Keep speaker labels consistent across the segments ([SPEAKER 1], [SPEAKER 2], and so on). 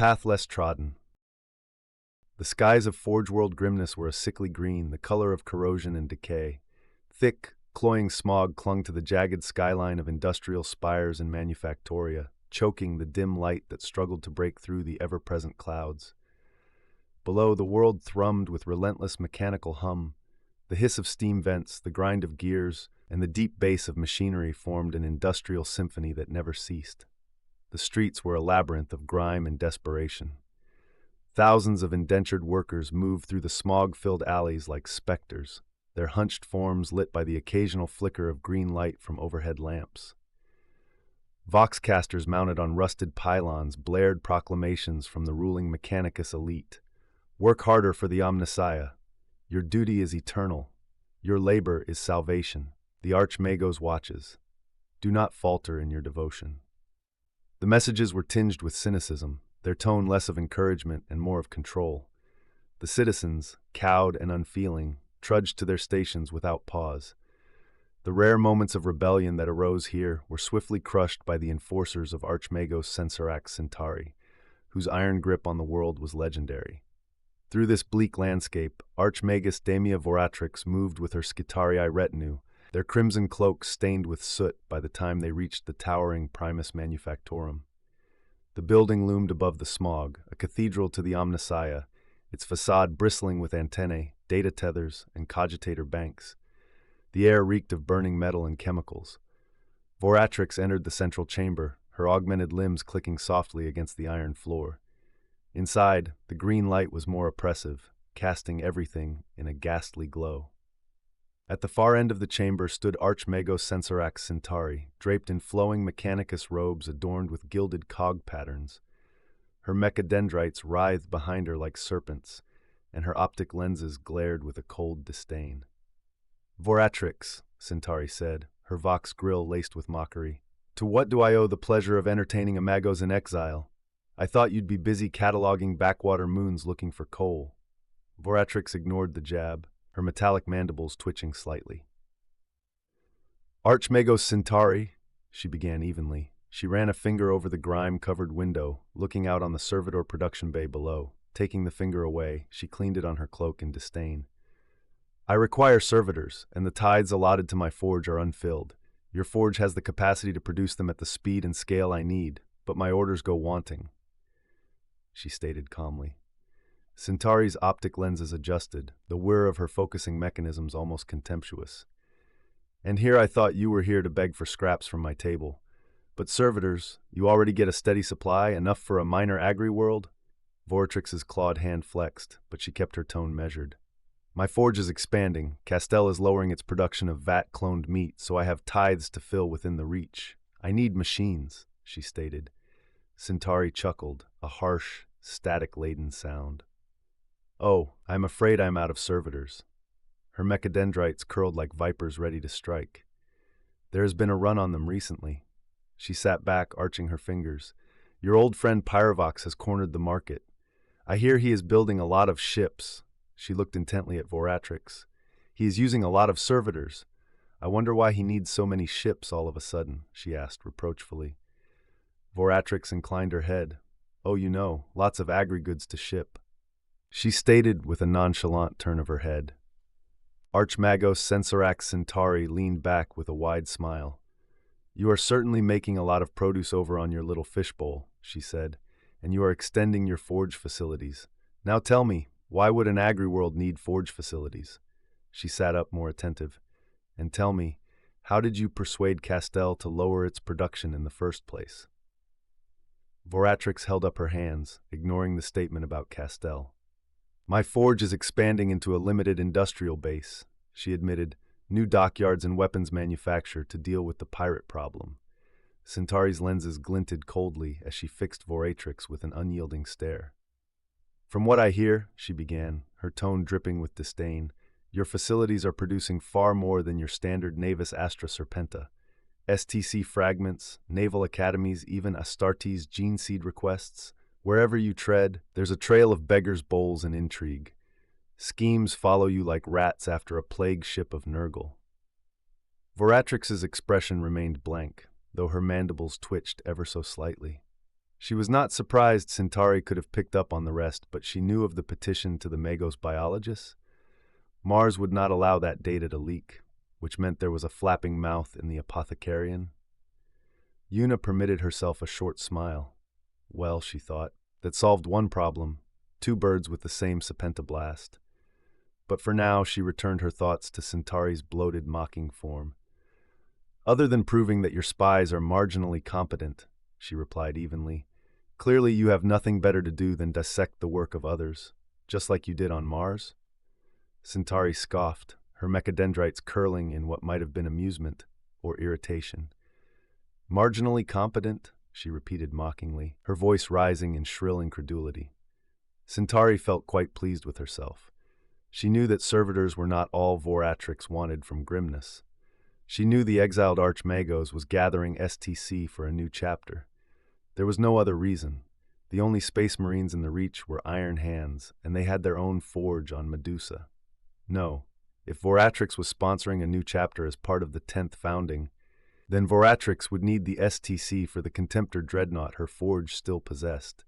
[SPEAKER 1] path less trodden. The skies of Forge World grimness were a sickly green, the color of corrosion and decay. Thick, cloying smog clung to the jagged skyline of industrial spires and manufactoria, choking the dim light that struggled to break through the ever-present clouds. Below, the world thrummed with relentless mechanical hum. The hiss of steam vents, the grind of gears, and the deep bass of machinery formed an industrial symphony that never ceased. The streets were a labyrinth of grime and desperation. Thousands of indentured workers moved through the smog-filled alleys like specters, their hunched forms lit by the occasional flicker of green light from overhead lamps. Voxcasters mounted on rusted pylons blared proclamations from the ruling Mechanicus elite. Work harder for the Omnissiah. Your duty is eternal. Your labor is salvation. The Archmagos watches. Do not falter in your devotion. The messages were tinged with cynicism, their tone less of encouragement and more of control. The citizens, cowed and unfeeling, trudged to their stations without pause. The rare moments of rebellion that arose here were swiftly crushed by the enforcers of Archmagos Sensarax Centauri, whose iron grip on the world was legendary. Through this bleak landscape, Archmagus Damia Voratrix moved with her Skitarii retinue, their crimson cloaks stained with soot by the time they reached the towering Primus Manufactorum. The building loomed above the smog, a cathedral to the Omnissiah, its facade bristling with antennae, data tethers, and cogitator banks. The air reeked of burning metal and chemicals. Voratrix entered the central chamber, her augmented limbs clicking softly against the iron floor. Inside, the green light was more oppressive, casting everything in a ghastly glow. At the far end of the chamber stood Archmagos Sensarax Centauri, draped in flowing Mechanicus robes adorned with gilded cog patterns. Her mechadendrites writhed behind her like serpents, and her optic lenses glared with a cold disdain. Voratrix, Centauri said, her vox grill laced with mockery. To what do I owe the pleasure of entertaining a Magos in exile? I thought you'd be busy cataloging backwater moons looking for coal. Voratrix ignored the jab, her metallic mandibles twitching slightly. Archmagos Centauri, she began evenly. She ran a finger over the grime-covered window, looking out on the servitor production bay below. Taking the finger away, she cleaned it on her cloak in disdain. I require servitors, and the tithes allotted to my forge are unfilled. Your forge has the capacity to produce them at the speed and scale I need, but my orders go wanting, she stated calmly. Centauri's optic lenses adjusted, the whir of her focusing mechanisms almost contemptuous. And here I thought you were here to beg for scraps from my table. But servitors, you already get a steady supply, enough for a minor agri-world? Voratrix's clawed hand flexed, but she kept her tone measured. My forge is expanding. Castell is lowering its production of vat-cloned meat, so I have tithes to fill within the reach. I need machines, she stated. Centauri chuckled, a harsh, static-laden sound. Oh, I'm afraid I'm out of servitors. Her mechadendrites curled like vipers ready to strike. There has been a run on them recently. She sat back, arching her fingers. Your old friend Pyrovox has cornered the market. I hear he is building a lot of ships. She looked intently at Voratrix. He is using a lot of servitors. I wonder why he needs so many ships all of a sudden, she asked reproachfully. Voratrix inclined her head. Oh, you know, lots of agri-goods to ship, she stated with a nonchalant turn of her head. Archmagos Sensarax Centauri leaned back with a wide smile. You are certainly making a lot of produce over on your little fishbowl, she said, and you are extending your forge facilities. Now tell me, why would an agri-world need forge facilities? She sat up more attentive. And tell me, how did you persuade Castell to lower its production in the first place? Voratrix held up her hands, ignoring the statement about Castell. My forge is expanding into a limited industrial base, she admitted, new dockyards and weapons manufacture to deal with the pirate problem. Centauri's lenses glinted coldly as she fixed Voratrix with an unyielding stare. From what I hear, she began, her tone dripping with disdain, your facilities are producing far more than your standard Navis Astra Serpenta. STC fragments, naval academies, even Astartes gene seed requests. Wherever you tread, there's a trail of beggars' bowls and intrigue. Schemes follow you like rats after a plague ship of Nurgle. Voratrix's expression remained blank, though her mandibles twitched ever so slightly. She was not surprised Centauri could have picked up on the rest, but she knew of the petition to the Magos biologists. Mars would not allow that data to leak, which meant there was a flapping mouth in the apothecarian. Una permitted herself a short smile. Well, she thought, that solved one problem, two birds with the same sepentablast. But for now, she returned her thoughts to Centauri's bloated, mocking form. Other than proving that your spies are marginally competent, she replied evenly, clearly you have nothing better to do than dissect the work of others, just like you did on Mars. Centauri scoffed, her mechadendrites curling in what might have been amusement or irritation. Marginally competent, she repeated mockingly, her voice rising in shrill incredulity. Centauri felt quite pleased with herself. She knew that servitors were not all Voratrix wanted from Grimness. She knew the exiled Archmagos was gathering STC for a new chapter. There was no other reason. The only Space Marines in the Reach were Iron Hands, and they had their own forge on Medusa. No, if Voratrix was sponsoring a new chapter as part of the 10th founding, then Voratrix would need the STC for the Contemptor Dreadnought her forge still possessed.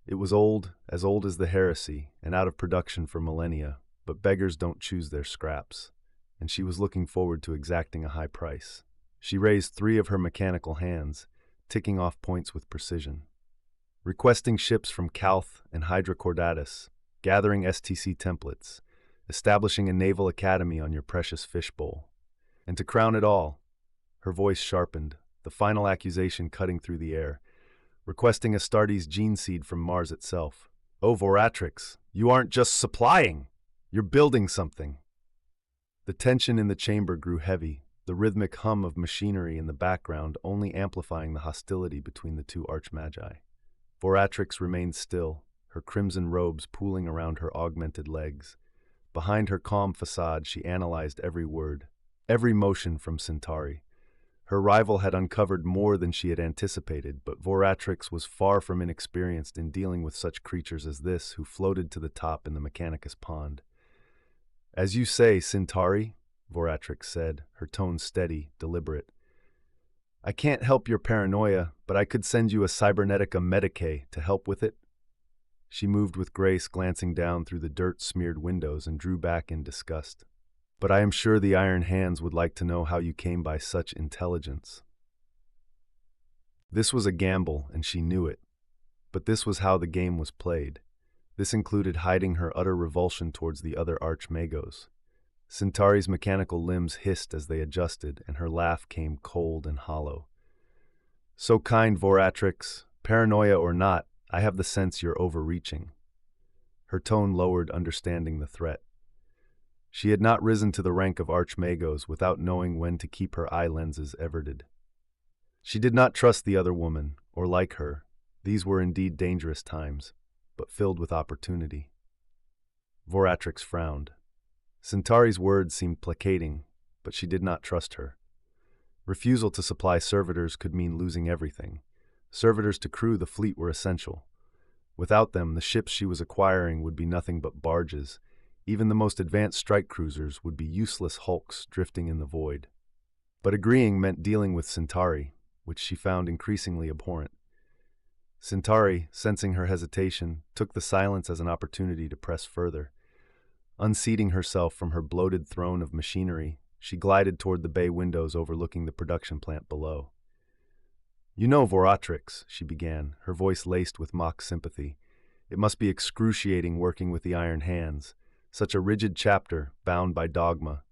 [SPEAKER 1] It was old as the heresy, and out of production for millennia, but beggars don't choose their scraps, and she was looking forward to exacting a high price. She raised 3 of her mechanical hands, ticking off points with precision. Requesting ships from Calth and Hydra Cordatus, gathering STC templates, establishing a naval academy on your precious fishbowl. And to crown it all, her voice sharpened, the final accusation cutting through the air, requesting Astartes gene seed from Mars itself. Oh, Voratrix, you aren't just supplying, you're building something. The tension in the chamber grew heavy, the rhythmic hum of machinery in the background only amplifying the hostility between the two archmagi. Voratrix remained still, her crimson robes pooling around her augmented legs. Behind her calm facade, she analyzed every word, every motion from Centauri. Her rival had uncovered more than she had anticipated, but Voratrix was far from inexperienced in dealing with such creatures as this who floated to the top in the Mechanicus pond. As you say, Centauri, Voratrix said, her tone steady, deliberate. I can't help your paranoia, but I could send you a Cybernetica Medicae to help with it. She moved with grace, glancing down through the dirt-smeared windows, and drew back in disgust. But I am sure the Iron Hands would like to know how you came by such intelligence. This was a gamble, and she knew it. But this was how the game was played. This included hiding her utter revulsion towards the other Archmagos. Centauri's mechanical limbs hissed as they adjusted, and her laugh came cold and hollow. So kind, Voratrix, paranoia or not, I have the sense you're overreaching. Her tone lowered, understanding the threat. She had not risen to the rank of Archmagos without knowing when to keep her eye lenses everted. She did not trust the other woman, or like her. These were indeed dangerous times, but filled with opportunity. Voratrix frowned. Centauri's words seemed placating, but she did not trust her. Refusal to supply servitors could mean losing everything. Servitors to crew the fleet were essential. Without them, the ships she was acquiring would be nothing but barges. Even the most advanced strike cruisers would be useless hulks drifting in the void. But agreeing meant dealing with Centauri, which she found increasingly abhorrent. Centauri, sensing her hesitation, took the silence as an opportunity to press further. Unseating herself from her bloated throne of machinery, she glided toward the bay windows overlooking the production plant below. You know, Voratrix, she began, her voice laced with mock sympathy. It must be excruciating working with the Iron Hands. Such a rigid chapter, bound by dogma.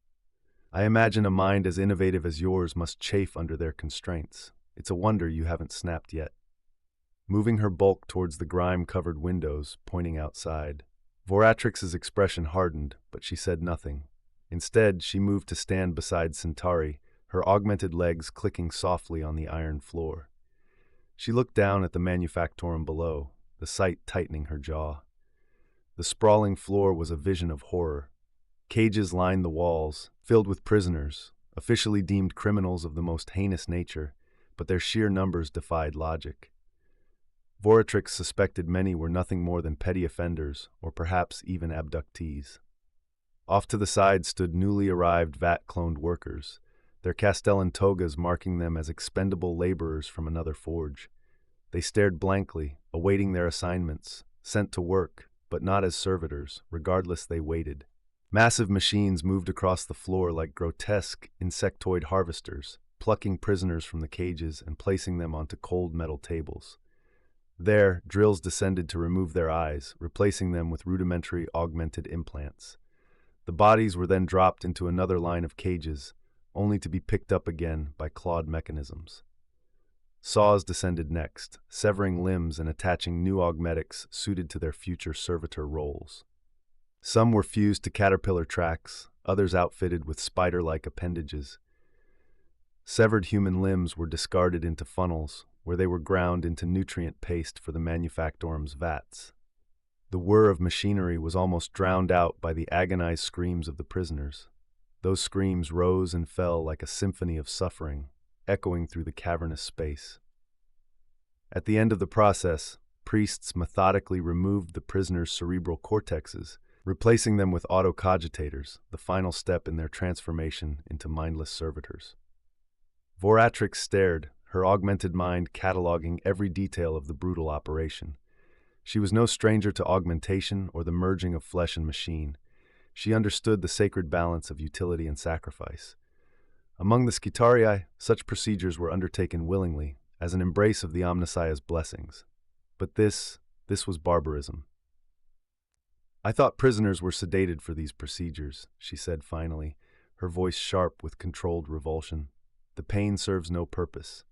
[SPEAKER 1] I imagine a mind as innovative as yours must chafe under their constraints. It's a wonder you haven't snapped yet. Moving her bulk towards the grime-covered windows, pointing outside, Voratrix's expression hardened, but she said nothing. Instead, she moved to stand beside Centauri, her augmented legs clicking softly on the iron floor. She looked down at the manufactorum below, the sight tightening her jaw. The sprawling floor was a vision of horror. Cages lined the walls, filled with prisoners, officially deemed criminals of the most heinous nature, but their sheer numbers defied logic. Voratrix suspected many were nothing more than petty offenders, or perhaps even abductees. Off to the side stood newly arrived vat-cloned workers, their Castellan togas marking them as expendable laborers from another forge. They stared blankly, awaiting their assignments, sent to work, but not as servitors. Regardless, they waited. Massive machines moved across the floor like grotesque insectoid harvesters, plucking prisoners from the cages and placing them onto cold metal tables. There, drills descended to remove their eyes, replacing them with rudimentary augmented implants. The bodies were then dropped into another line of cages, only to be picked up again by clawed mechanisms. Saws descended next, severing limbs and attaching new augmetics suited to their future servitor roles. Some were fused to caterpillar tracks, others outfitted with spider-like appendages. Severed human limbs were discarded into funnels, where they were ground into nutrient paste for the manufactorum's vats. The whir of machinery was almost drowned out by the agonized screams of the prisoners. Those screams rose and fell like a symphony of suffering, echoing through the cavernous space. At the end of the process, priests methodically removed the prisoners' cerebral cortexes, replacing them with autocogitators, the final step in their transformation into mindless servitors. Voratrix stared, her augmented mind cataloging every detail of the brutal operation. She was no stranger to augmentation or the merging of flesh and machine. She understood the sacred balance of utility and sacrifice. Among the Skitarii, such procedures were undertaken willingly, as an embrace of the Omnissiah's blessings. But this was barbarism. "I thought prisoners were sedated for these procedures," she said finally, her voice sharp with controlled revulsion. "The pain serves no purpose."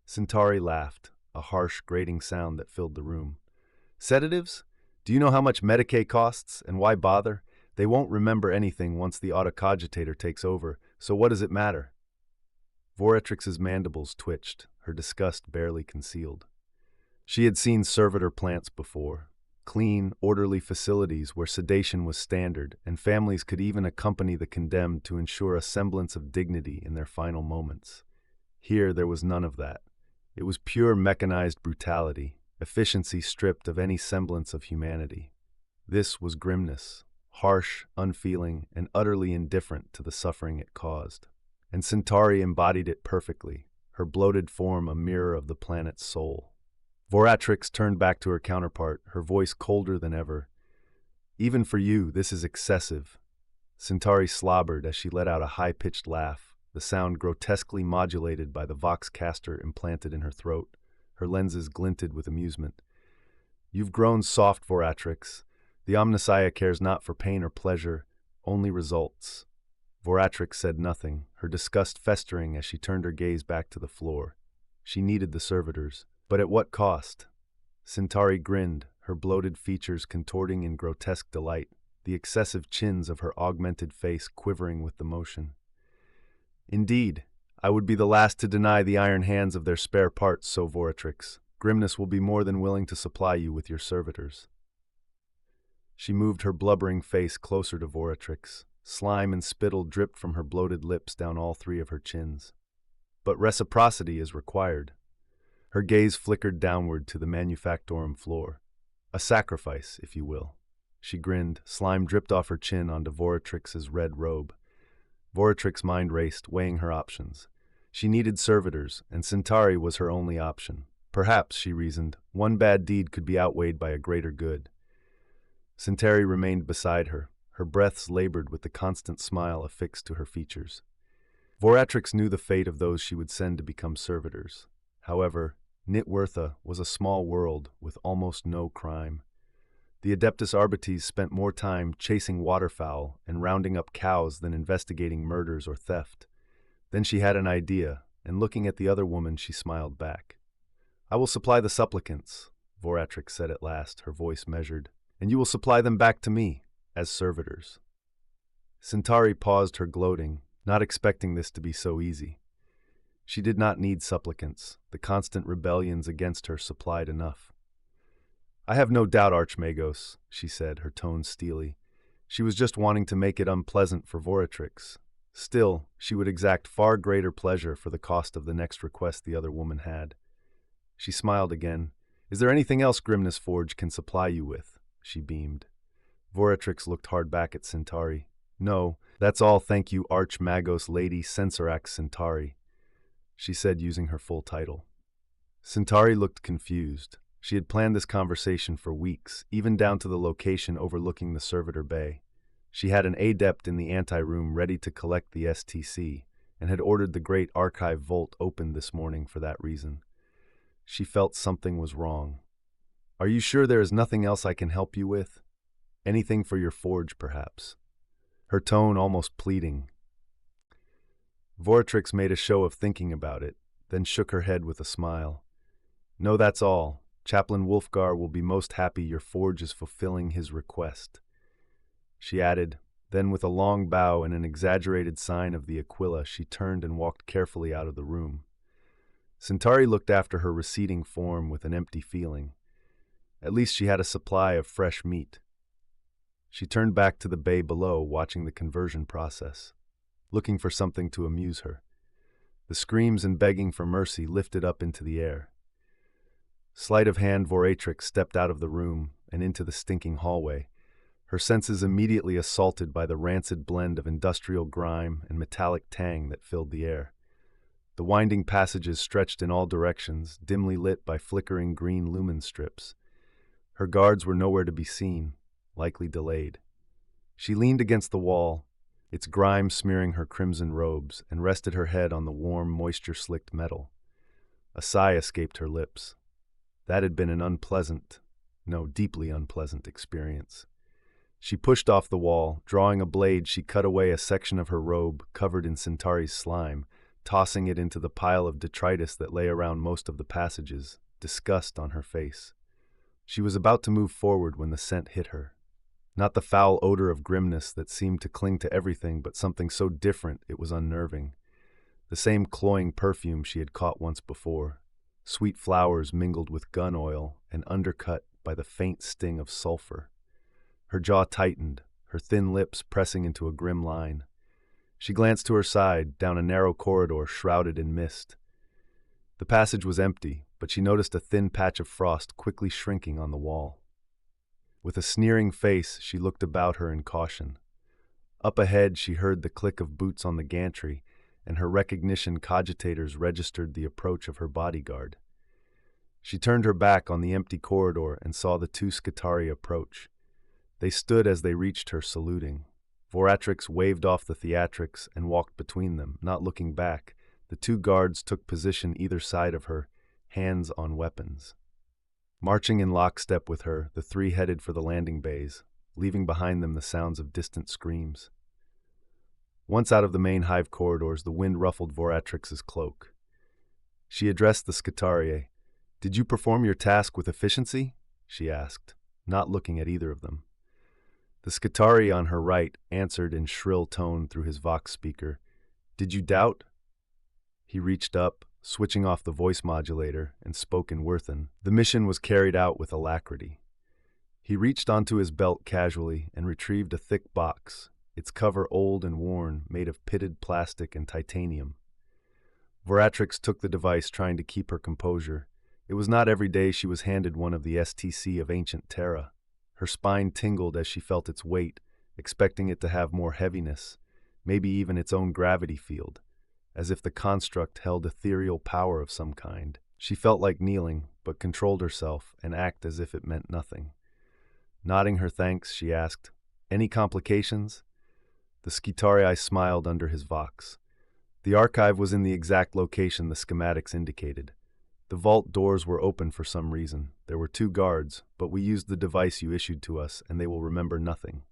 [SPEAKER 1] Centauri laughed, a harsh, grating sound that filled the room. "Sedatives? Do you know how much Medicaid costs, and why bother? They won't remember anything once the autocogitator takes over, so what does it matter?" Voratrix's mandibles twitched, her disgust barely concealed. She had seen servitor plants before, clean, orderly facilities where sedation was standard, and families could even accompany the condemned to ensure a semblance of dignity in their final moments. Here there was none of that. It was pure mechanized brutality, efficiency stripped of any semblance of humanity. This was grimness, harsh, unfeeling, and utterly indifferent to the suffering it caused. And Centauri embodied it perfectly, her bloated form a mirror of the planet's soul. Voratrix turned back to her counterpart, her voice colder than ever. "Even for you, this is excessive." Centauri slobbered as she let out a high-pitched laugh, the sound grotesquely modulated by the vox-caster implanted in her throat. Her lenses glinted with amusement. "You've grown soft, Voratrix. The Omnissiah cares not for pain or pleasure, only results." Voratrix said nothing, her disgust festering as she turned her gaze back to the floor. She needed the servitors, but at what cost? Centauri grinned, her bloated features contorting in grotesque delight, the excessive chins of her augmented face quivering with the motion. "Indeed, I would be the last to deny the iron hands of their spare parts, so Voratrix. Grimness will be more than willing to supply you with your servitors." She moved her blubbering face closer to Voratrix. Slime and spittle dripped from her bloated lips down all three of her chins. "But reciprocity is required." Her gaze flickered downward to the manufactorum floor. "A sacrifice, if you will." She grinned, slime dripped off her chin onto Voratrix's red robe. Voratrix's mind raced, weighing her options. She needed servitors, and Centauri was her only option. Perhaps, she reasoned, one bad deed could be outweighed by a greater good. Centauri remained beside her, her breaths labored with the constant smile affixed to her features. Voratrix knew the fate of those she would send to become servitors. However, NihtWyrtha was a small world with almost no crime. The Adeptus Arbites spent more time chasing waterfowl and rounding up cows than investigating murders or theft. Then she had an idea, and looking at the other woman, she smiled back. "I will supply the supplicants," Voratrix said at last, her voice measured, "and you will supply them back to me, as servitors." Centauri paused her gloating, not expecting this to be so easy. She did not need supplicants. The constant rebellions against her supplied enough. "I have no doubt, Archmagos," she said, her tone steely. She was just wanting to make it unpleasant for Voratrix. Still, she would exact far greater pleasure for the cost of the next request the other woman had. She smiled again. "Is there anything else Grimness Forge can supply you with?" She beamed. Voratrix looked hard back at Centauri. "No, that's all, thank you, Archmagos Lady Sensorax Centauri," she said using her full title. Centauri looked confused. She had planned this conversation for weeks, even down to the location overlooking the servitor bay. She had an adept in the anteroom ready to collect the STC, and had ordered the great archive vault opened this morning for that reason. She felt something was wrong. "Are you sure there is nothing else I can help you with? Anything for your forge, perhaps?" Her tone almost pleading. Voratrix made a show of thinking about it, then shook her head with a smile. "No, that's all. Chaplain Wulfgar will be most happy your forge is fulfilling his request." She added, then with a long bow and an exaggerated sign of the Aquila, she turned and walked carefully out of the room. Centauri looked after her receding form with an empty feeling. At least she had a supply of fresh meat. She turned back to the bay below, watching the conversion process, looking for something to amuse her. The screams and begging for mercy lifted up into the air. Sleight of hand, Voratrix stepped out of the room and into the stinking hallway, her senses immediately assaulted by the rancid blend of industrial grime and metallic tang that filled the air. The winding passages stretched in all directions, dimly lit by flickering green lumen strips. Her guards were nowhere to be seen, likely delayed. She leaned against the wall, its grime smearing her crimson robes, and rested her head on the warm, moisture-slicked metal. A sigh escaped her lips. That had been an deeply unpleasant experience. She pushed off the wall. Drawing a blade, she cut away a section of her robe covered in Centauri's slime, tossing it into the pile of detritus that lay around most of the passages, disgust on her face. She was about to move forward when the scent hit her. Not the foul odor of grimness that seemed to cling to everything, but something so different it was unnerving. The same cloying perfume she had caught once before. Sweet flowers mingled with gun oil and undercut by the faint sting of sulfur. Her jaw tightened, her thin lips pressing into a grim line. She glanced to her side, down a narrow corridor shrouded in mist. The passage was empty, but she noticed a thin patch of frost quickly shrinking on the wall. With a sneering face, she looked about her in caution. Up ahead, she heard the click of boots on the gantry, and her recognition cogitators registered the approach of her bodyguard. She turned her back on the empty corridor and saw the two Skitarii approach. They stood as they reached her, saluting. Voratrix waved off the theatrics and walked between them, not looking back. The two guards took position either side of her, hands on weapons. Marching in lockstep with her, the three headed for the landing bays, leaving behind them the sounds of distant screams. Once out of the main hive corridors, the wind ruffled Voratrix's cloak. She addressed the Skitarii. "Did you perform your task with efficiency?" she asked, not looking at either of them. The Skitarii on her right answered in shrill tone through his vox speaker. "Did you doubt?" He reached up, switching off the voice modulator, and spoke in Wirthan. The mission was carried out with alacrity. He reached onto his belt casually and retrieved a thick box, its cover old and worn, made of pitted plastic and titanium. Voratrix took the device, trying to keep her composure. It was not every day she was handed one of the STC of ancient Terra. Her spine tingled as she felt its weight, expecting it to have more heaviness, maybe even its own gravity field, as if the construct held ethereal power of some kind. She felt like kneeling, but controlled herself and acted as if it meant nothing. Nodding her thanks, she asked, "Any complications?" The Skitarii smiled under his vox. The archive was in the exact location the schematics indicated. The vault doors were open for some reason. There were 2 guards, but we used the device you issued to us, and they will remember nothing.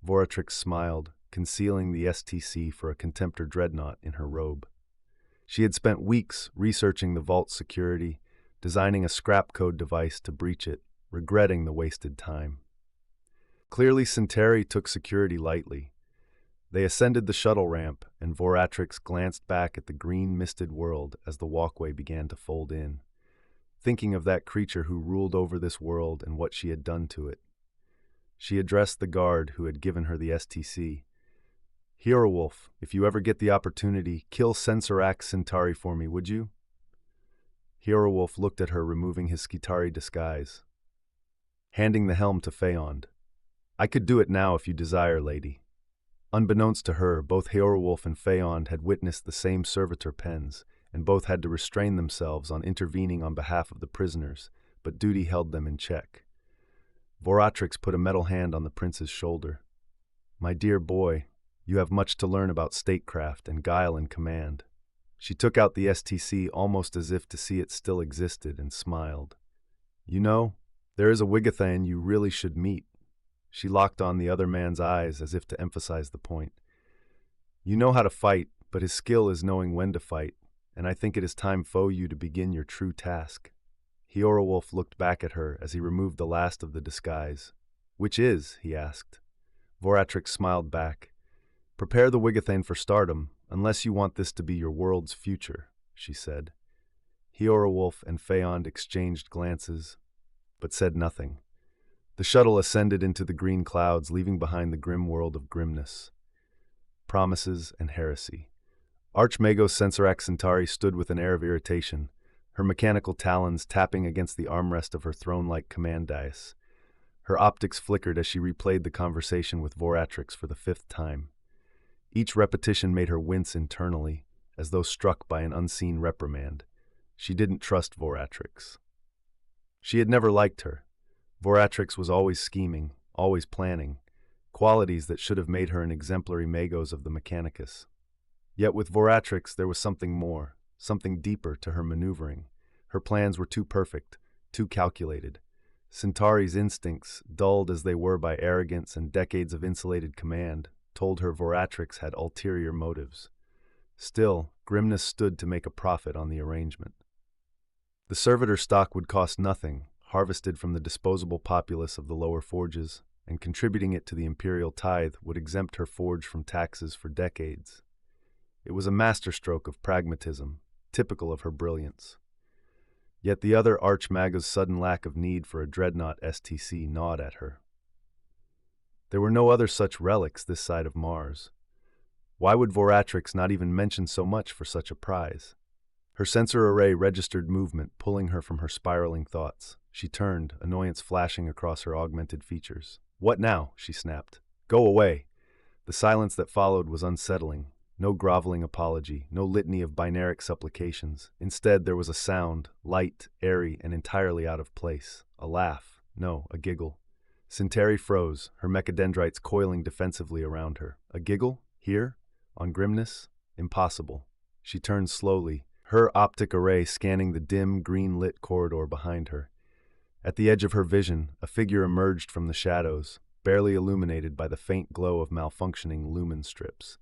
[SPEAKER 1] Voratrix smiled, concealing the STC for a Contemptor dreadnought in her robe. She had spent weeks researching the vault's security, designing a scrap code device to breach it, regretting the wasted time. Clearly, Centauri took security lightly. They ascended the shuttle ramp, and Voratrix glanced back at the green misted world as the walkway began to fold in, thinking of that creature who ruled over this world and what she had done to it. She addressed the guard who had given her the STC. "Hierowulf, if you ever get the opportunity, kill Sensorax Centauri for me, would you?" Hierowulf looked at her, removing his Skitarii disguise, handing the helm to Phaond. "I could do it now if you desire, lady." Unbeknownst to her, both Hierowulf and Phaond had witnessed the same servitor pens, and both had to restrain themselves on intervening on behalf of the prisoners, but duty held them in check. Voratrix put a metal hand on the prince's shoulder. "My dear boy, you have much to learn about statecraft and guile in command." She took out the STC almost as if to see it still existed and smiled. "You know, there is a Wigathan you really should meet." She locked on the other man's eyes as if to emphasize the point. "You know how to fight, but his skill is knowing when to fight, and I think it is time for you to begin your true task." Heorowolf looked back at her as he removed the last of the disguise. "Which is?" he asked. Voratrix smiled back. "Prepare the Wigathan for stardom, unless you want this to be your world's future," she said. Heorowolf and Phaond exchanged glances, but said nothing. The shuttle ascended into the green clouds, leaving behind the grim world of grimness, promises, and heresy. Archmagos Sensorax Centauri stood with an air of irritation, her mechanical talons tapping against the armrest of her throne-like command dais. Her optics flickered as she replayed the conversation with Voratrix for the 5th time. Each repetition made her wince internally, as though struck by an unseen reprimand. She didn't trust Voratrix. She had never liked her. Voratrix was always scheming, always planning, qualities that should have made her an exemplary Magos of the Mechanicus. Yet with Voratrix there was something more, something deeper to her maneuvering. Her plans were too perfect, too calculated. Centauri's instincts, dulled as they were by arrogance and decades of insulated command, told her Voratrix had ulterior motives. Still, grimness stood to make a profit on the arrangement. The servitor stock would cost nothing, harvested from the disposable populace of the lower forges, and contributing it to the imperial tithe would exempt her forge from taxes for decades. It was a masterstroke of pragmatism, typical of her brilliance. Yet the other Archmagos' sudden lack of need for a dreadnought STC gnawed at her. There were no other such relics this side of Mars. Why would Voratrix not even mention so much for such a prize? Her sensor array registered movement, pulling her from her spiraling thoughts. She turned, annoyance flashing across her augmented features. "What now?" she snapped. "Go away." The silence that followed was unsettling. No groveling apology, no litany of binaric supplications. Instead, there was a sound, light, airy, and entirely out of place. A laugh. No, a giggle. Centauri froze, her mechadendrites coiling defensively around her. A giggle? Here? On Grimness? Impossible. She turned slowly, her optic array scanning the dim, green-lit corridor behind her. At the edge of her vision, a figure emerged from the shadows, barely illuminated by the faint glow of malfunctioning lumen strips.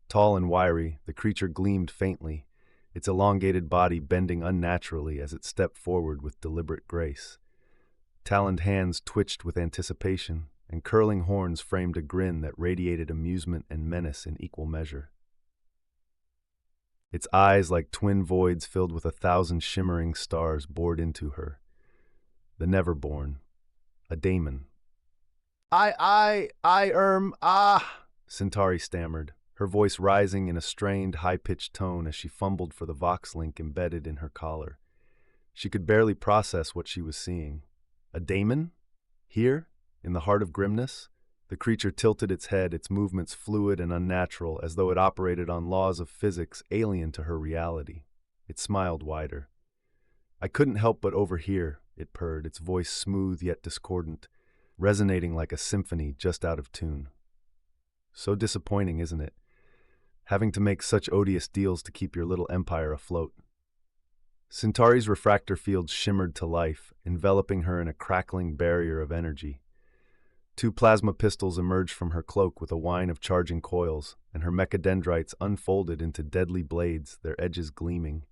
[SPEAKER 1] Tall and wiry, the creature gleamed faintly, its elongated body bending unnaturally as it stepped forward with deliberate grace. Taloned hands twitched with anticipation, and curling horns framed a grin that radiated amusement and menace in equal measure. Its eyes, like twin voids filled with 1,000 shimmering stars, bored into her. The Neverborn. A daemon. Centauri stammered, her voice rising in a strained, high-pitched tone as she fumbled for the Vox link embedded in her collar. She could barely process what she was seeing. A daemon? Here? In the heart of Grimness? The creature tilted its head, its movements fluid and unnatural, as though it operated on laws of physics alien to her reality. It smiled wider. "I couldn't help but overhear," it purred, its voice smooth yet discordant, resonating like a symphony just out of tune. "So disappointing, isn't it? Having to make such odious deals to keep your little empire afloat." Centauri's refractor field shimmered to life, enveloping her in a crackling barrier of energy. 2 plasma pistols emerged from her cloak with a whine of charging coils, and her mechadendrites unfolded into deadly blades, their edges gleaming.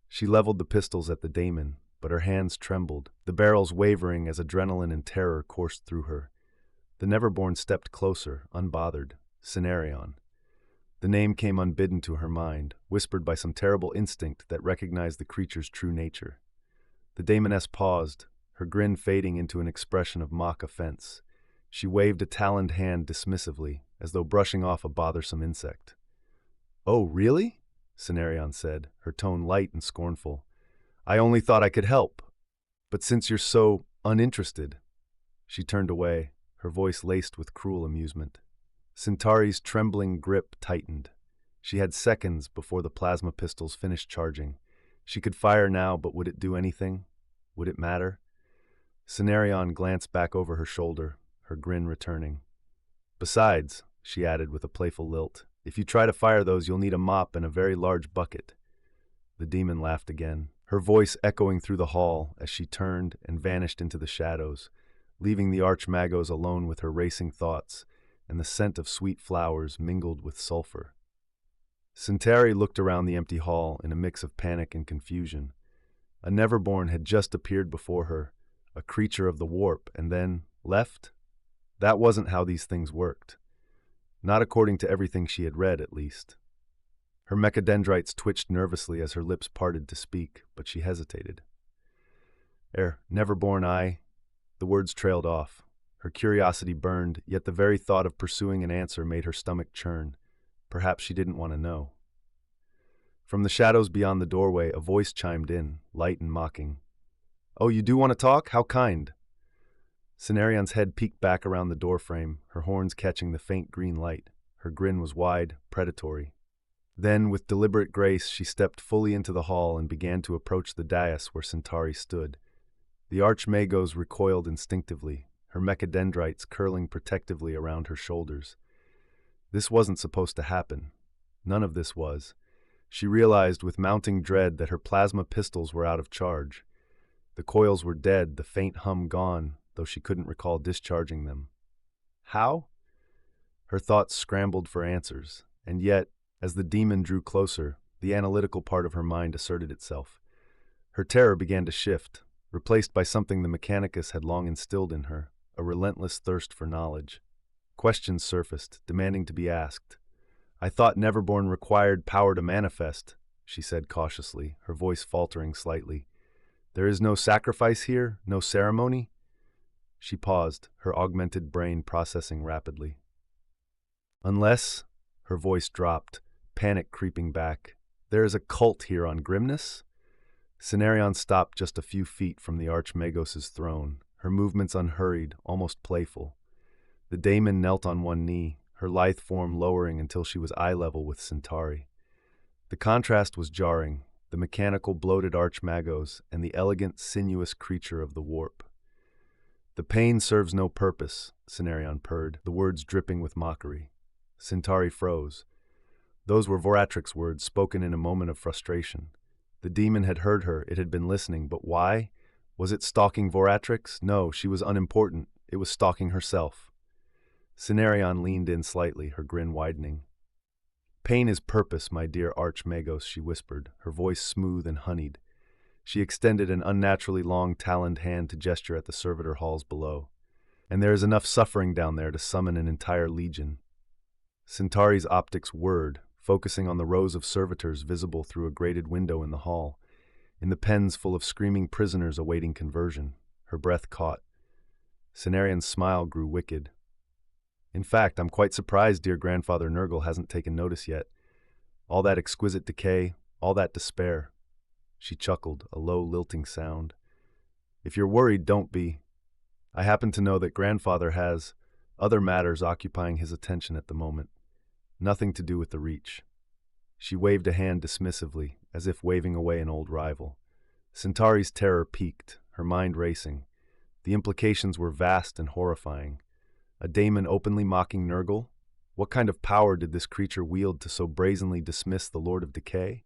[SPEAKER 1] She leveled the pistols at the daemon, but her hands trembled, the barrels wavering as adrenaline and terror coursed through her. The Neverborn stepped closer, unbothered. Cenarion. The name came unbidden to her mind, whispered by some terrible instinct that recognized the creature's true nature. The daemoness paused, her grin fading into an expression of mock offense. She waved a taloned hand dismissively, as though brushing off a bothersome insect. "Oh, really?" Cenarion said, her tone light and scornful. "I only thought I could help. But since you're so uninterested..." She turned away, her voice laced with cruel amusement. Centauri's trembling grip tightened. She had seconds before the plasma pistols finished charging. She could fire now, but would it do anything? Would it matter? Cenarion glanced back over her shoulder, her grin returning. Besides, she added with a playful lilt, if you try to fire those, you'll need a mop and a very large bucket. The demon laughed again, her voice echoing through the hall as she turned and vanished into the shadows, leaving the Archmagos alone with her racing thoughts and the scent of sweet flowers mingled with sulfur. Centauri looked around the empty hall in a mix of panic and confusion. A Neverborn had just appeared before her, a creature of the warp, and then left? That wasn't how these things worked. Not according to everything she had read, at least. Her mechadendrites twitched nervously as her lips parted to speak, but she hesitated. Neverborn The words trailed off. Her curiosity burned, yet the very thought of pursuing an answer made her stomach churn. Perhaps she didn't want to know. From the shadows beyond the doorway, a voice chimed in, light and mocking. "Oh, you do want to talk? How kind." Cenarion's head peeked back around the doorframe, her horns catching the faint green light. Her grin was wide, predatory. Then, with deliberate grace, she stepped fully into the hall and began to approach the dais where Centauri stood. The Archmagos recoiled instinctively, her mechadendrites curling protectively around her shoulders. This wasn't supposed to happen. None of this was. She realized with mounting dread that her plasma pistols were out of charge. The coils were dead, the faint hum gone, though she couldn't recall discharging them. How? Her thoughts scrambled for answers, and yet, as the demon drew closer, the analytical part of her mind asserted itself. Her terror began to shift, replaced by something the Mechanicus had long instilled in her, a relentless thirst for knowledge. Questions surfaced, demanding to be asked. "I thought Neverborn required power to manifest," she said cautiously, her voice faltering slightly. "There is no sacrifice here, no ceremony?" She paused, her augmented brain processing rapidly. "Unless," her voice dropped, panic creeping back, "there is a cult here on Grimness?" Cenarion stopped just a few feet from the Archmagos' throne, her movements unhurried, almost playful. The daemon knelt on one knee, her lithe form lowering until she was eye level with Centauri. The contrast was jarring, the mechanical bloated Archmagos and the elegant, sinuous creature of the warp. "The pain serves no purpose," Cenarion purred, the words dripping with mockery. Centauri froze. Those were Voratrix's words, spoken in a moment of frustration. The demon had heard her, it had been listening, but why? Was it stalking Voratrix? No, she was unimportant. It was stalking herself. Cenarion leaned in slightly, her grin widening. "Pain is purpose, my dear Archmagos," she whispered, her voice smooth and honeyed. She extended an unnaturally long taloned hand to gesture at the servitor halls below. "And there is enough suffering down there to summon an entire legion." Centauri's optics whirred, focusing on the rows of servitors visible through a grated window in the hall, in the pens full of screaming prisoners awaiting conversion. Her breath caught. Cenarion's smile grew wicked. "In fact, I'm quite surprised dear Grandfather Nurgle hasn't taken notice yet. All that exquisite decay, all that despair." She chuckled, a low, lilting sound. "If you're worried, don't be. I happen to know that Grandfather has other matters occupying his attention at the moment. Nothing to do with the Reach." She waved a hand dismissively, as if waving away an old rival. Centauri's terror peaked, her mind racing. The implications were vast and horrifying. A daemon openly mocking Nurgle? What kind of power did this creature wield to so brazenly dismiss the Lord of Decay?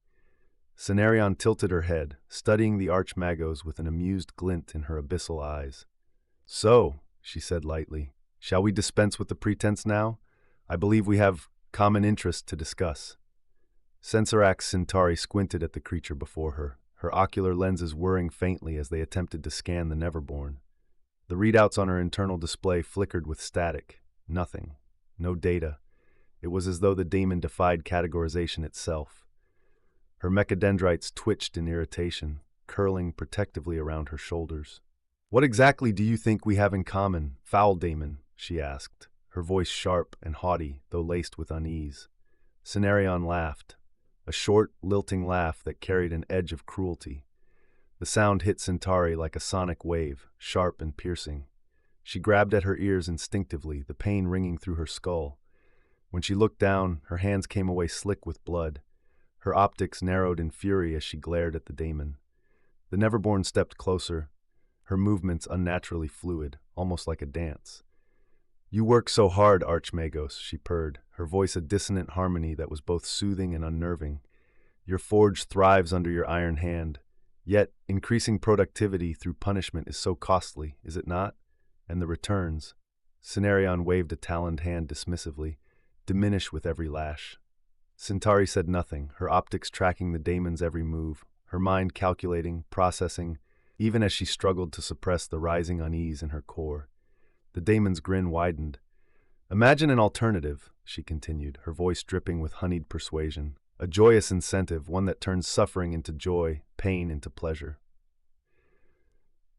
[SPEAKER 1] Cenarion tilted her head, studying the Archmagos with an amused glint in her abyssal eyes. "So," she said lightly, "shall we dispense with the pretense now? I believe we have common interest to discuss." Sensorax Centauri squinted at the creature before her, her ocular lenses whirring faintly as they attempted to scan the Neverborn. The readouts on her internal display flickered with static. Nothing. No data. It was as though the daemon defied categorization itself. Her mechadendrites twitched in irritation, curling protectively around her shoulders. "What exactly do you think we have in common, foul daemon?" she asked, her voice sharp and haughty, though laced with unease. Cenarion laughed, a short, lilting laugh that carried an edge of cruelty. The sound hit Centauri like a sonic wave, sharp and piercing. She grabbed at her ears instinctively, the pain ringing through her skull. When she looked down, her hands came away slick with blood. Her optics narrowed in fury as she glared at the daemon. The Neverborn stepped closer, her movements unnaturally fluid, almost like a dance. "You work so hard, Archmagos," she purred, her voice a dissonant harmony that was both soothing and unnerving. "Your forge thrives under your iron hand. Yet, increasing productivity through punishment is so costly, is it not? And the returns," Cenarion waved a taloned hand dismissively, "diminish with every lash." Centauri said nothing, her optics tracking the daemon's every move, her mind calculating, processing, even as she struggled to suppress the rising unease in her core. The daemon's grin widened. "Imagine an alternative," she continued, her voice dripping with honeyed persuasion. "A joyous incentive, one that turns suffering into joy, pain into pleasure.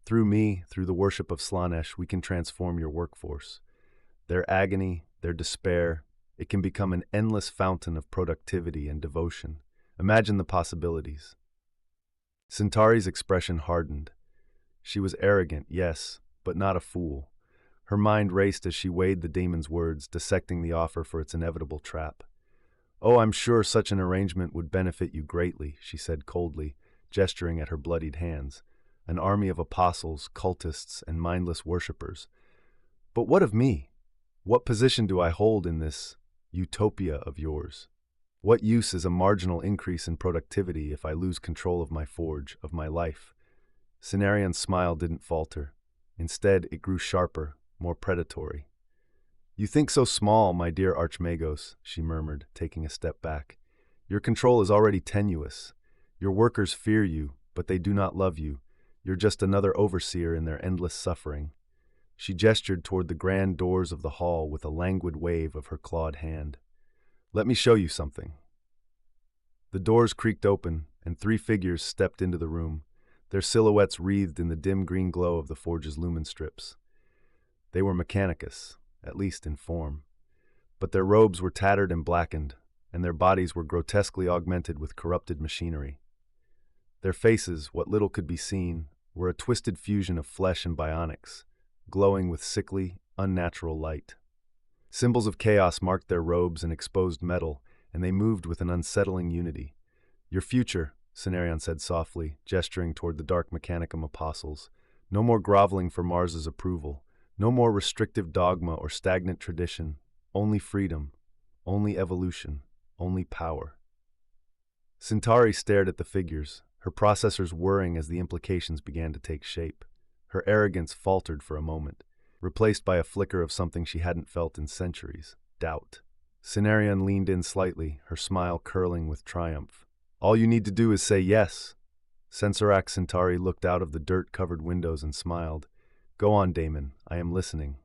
[SPEAKER 1] Through me, through the worship of Slaanesh, we can transform your workforce. Their agony, their despair, it can become an endless fountain of productivity and devotion. Imagine the possibilities." Centauri's expression hardened. She was arrogant, yes, but not a fool. Her mind raced as she weighed the daemon's words, dissecting the offer for its inevitable trap. "Oh, I'm sure such an arrangement would benefit you greatly," she said coldly, gesturing at her bloodied hands. "An army of apostles, cultists, and mindless worshippers. But what of me? What position do I hold in this utopia of yours? What use is a marginal increase in productivity if I lose control of my forge, of my life?" Cenarion's smile didn't falter. Instead, it grew sharper, more predatory. "You think so small, my dear Archmagos," she murmured, taking a step back. "Your control is already tenuous. Your workers fear you, but they do not love you. You're just another overseer in their endless suffering." She gestured toward the grand doors of the hall with a languid wave of her clawed hand. "Let me show you something." The doors creaked open, and 3 figures stepped into the room, their silhouettes wreathed in the dim green glow of the forge's lumen strips. They were Mechanicus, at least in form. But their robes were tattered and blackened, and their bodies were grotesquely augmented with corrupted machinery. Their faces, what little could be seen, were a twisted fusion of flesh and bionics, glowing with sickly, unnatural light. Symbols of chaos marked their robes and exposed metal, and they moved with an unsettling unity. "Your future," Cenarion said softly, gesturing toward the Dark Mechanicum apostles. "No more groveling for Mars's approval. No more restrictive dogma or stagnant tradition. Only freedom. Only evolution. Only power." Centauri stared at the figures, her processors whirring as the implications began to take shape. Her arrogance faltered for a moment, replaced by a flicker of something she hadn't felt in centuries: doubt. Cenarion leaned in slightly, her smile curling with triumph. "All you need to do is say yes." Sensorak Centauri looked out of the dirt-covered windows and smiled. "Go on, Daemon, I am listening."